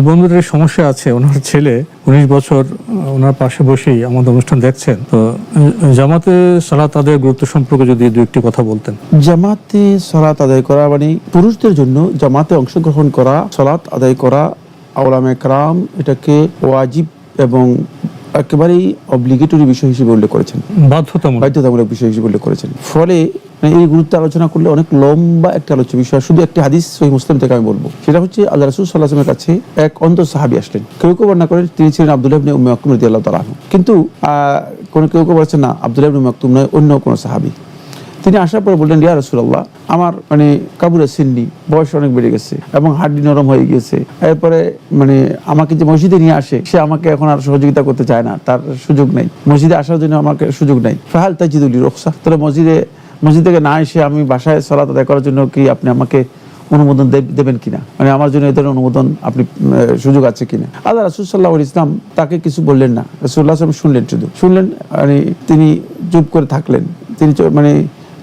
বন্ধুদের সমস্যা আছে, ওনার ছেলে 19 বছর ওনার পাশে বসেই আমাদের অনুষ্ঠান দেখছেন, তো জামাতে সালাত আদায়ের গুরুত্ব সম্পর্কে যদি দু একটি কথা বলতেন। জামাতে সালাত আদায় করা মানে পুরুষদের জন্য জামাতে অংশগ্রহণ করা, সালাত আদায় করা, উলামা কেরাম এটাকে ওয়াজিব এবং একেবারেই অব্লিগেটরি বিষয় হিসেবে উল্লেখ করেছেন, বাধ্যতামূলক বিষয় হিসেবে উল্লেখ করেছেন। ফলে এই গুরুত্ব আলোচনা করলে অনেক লম্বা একটা আলোচ্য বিষয়। শুধু একটি হাদিস সহিহ মুসলিম থেকে আমি বলবো, সেটা হচ্ছে আল্লাহ রাসূল সাল্লাল্লাহু আলাইহি ওয়াসাল্লামের কাছে এক অন্ধ সাহাবী আসলেন। কেউ কেউ বর্ণনা করেন তিনি ছিলেন আব্দুল্লাহ ইবনে উম্মে মাকতুম রাদিয়াল্লাহু তাআলা আনহু, কিন্তু কেউ কেউ বলেছেন না, আব্দুল্লাহ ইবনে মাকতুম নয়, অন্য কোনো সাহাবী। তিনি আসার পর বললেন, ইয়া রাসূলুল্লাহ, আমার কাবুরা সিন্নি, বয়স অনেক বেড়ে গেছে এবং হাড্ডি নরম হয়ে গিয়েছে। এরপরে আমাকে যে মসজিদে নিয়ে আসে, সে আমাকে এখন আর সহযোগিতা করতে চায় না, তার সুযোগ নেই, মসজিদে আসার জন্য আমাকে সুযোগ নেই। ফাহাল তাজিদু লি রুখসা, তাহলে মসজিদ থেকে না এসে আমি বাসায় সালাত আদায় করার জন্য কি আপনি আমাকে অনুমোদন দেবেন কিনা, আমার জন্য এদের অনুমোদন আপনি সুযোগ আছে কিনা। আল্লাহ রাসূল সাল্লাল্লাহু আলাইহি ওয়াসাল্লাম তাকে কিছু বললেন না। রাসূলুল্লাহ সাল্লাল্লাহু আলাইহি ওয়াসাল্লাম শুনলেন, তিনি চুপ করে থাকলেন। তিনি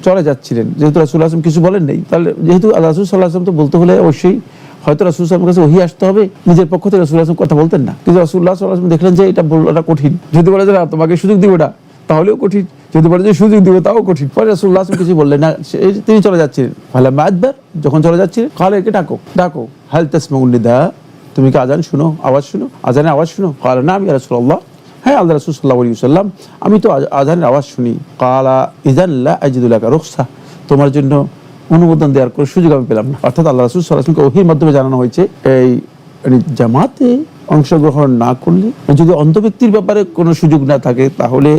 চলে যাচ্ছিলেন, যেহেতু রাসূলুল্লাহ সাল্লাল্লাহু আলাইহি ওয়াসাল্লাম কিছু বলেন নাই, তাহলে যেহেতু রাসূল সাল্লাল্লাহু আলাইহি ওয়াসাল্লাম তো বলতে হলে অবশ্যই হয়তো রাসূল সাল্লাল্লাহু আলাইহি ওয়াসাল্লামের কাছে ওহী আসতে হবে, নিজের পক্ষ থেকে রাসূলুল্লাহ সাল্লাল্লাহু আলাইহি ওয়াসাল্লাম কথা বলতেন না। কিন্তু রাসূলুল্লাহ সাল্লাল্লাহু আলাইহি ওয়াসাল্লাম দেখলেন যে এটা বলাটা কঠিন, যদি বলে যে তোমাকে সুযোগ দিব না তাহলেও কঠিন, যদি বলে যে সুযোগ দিব তাও কঠিন। পরে রাসূলুল্লাহ সাল্লাল্লাহু আলাইহি ওয়াসাল্লাম কিছু বললেন না, তিনি চলে যাচ্ছিলেন। ফালাম্মা আদবার, যখন চলে যাচ্ছিলেন, ক্বালা, একে ডাকো, হাল তাসমাউন নিদা, তুমি কি আযান শুনো, আওয়াজ শুনো, আযানের আওয়াজ শুনো? ক্বালা নাম ইয়া রাসূলুল্লাহ, হ্যাঁ আল্লাহ রাসূল সাল্লাল্লাহু আলাইহি ওয়াসাল্লাম, আমি তো আযানের আওয়াজ শুনি। ক্বালা ইযান লা আজিদু লাকা রুখসা, তোমার জন্য অনুমোদন দেওয়ার কোনো সুযোগ আমি পেলাম না। অর্থাৎ আল্লাহ রাসূল সাল্লাল্লাহু আলাইহি ওয়াসাল্লামকে ওহীর মাধ্যমে জানানো হয়েছে, এই জামাতে অংশগ্রহণ না করলে, যদি অন্ধ ব্যক্তির ব্যাপারে কোনো সুযোগ না থাকে, তাহলে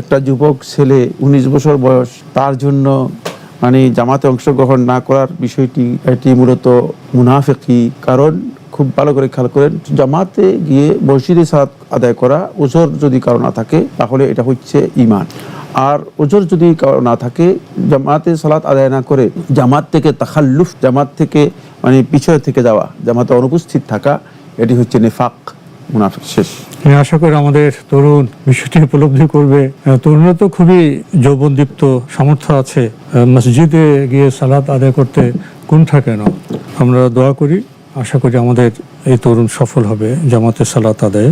একটা যুবক ছেলে 19 বছর বয়স, তার জন্য জামাতে অংশগ্রহণ না করার বিষয়টি এটি মূলত মুনাফিকি। কারণ খুব ভালো করে খেয়াল করেন, জামাতে গিয়ে মসজিদে সালাত আদায় করা ওজর যদি কারো না থাকে, তাহলে এটা হচ্ছে ঈমান। আর ওজর যদি কারো না থাকে, জামাতে সালাত আদায় না করে জামাত থেকে তাখাল্লুফ, জামাত থেকে পিছনে থেকে যাওয়া, জামাতে অনুপস্থিত থাকা, এটি হচ্ছে নিফাক, মুনাফিক। শেষ। আশা করি আমাদের তরুণ বিষয়টি উপলব্ধি করবে। তরুণরা তো খুবই যৌবনদীপ্ত, সামর্থ্য আছে, মসজিদে গিয়ে সালাত আদায় করতে কুণ্ঠা কেন? আমরা দোয়া করি, আশা করি আমাদের এই তরুণ সফল হবে জামাতে সালাত আদায়ে।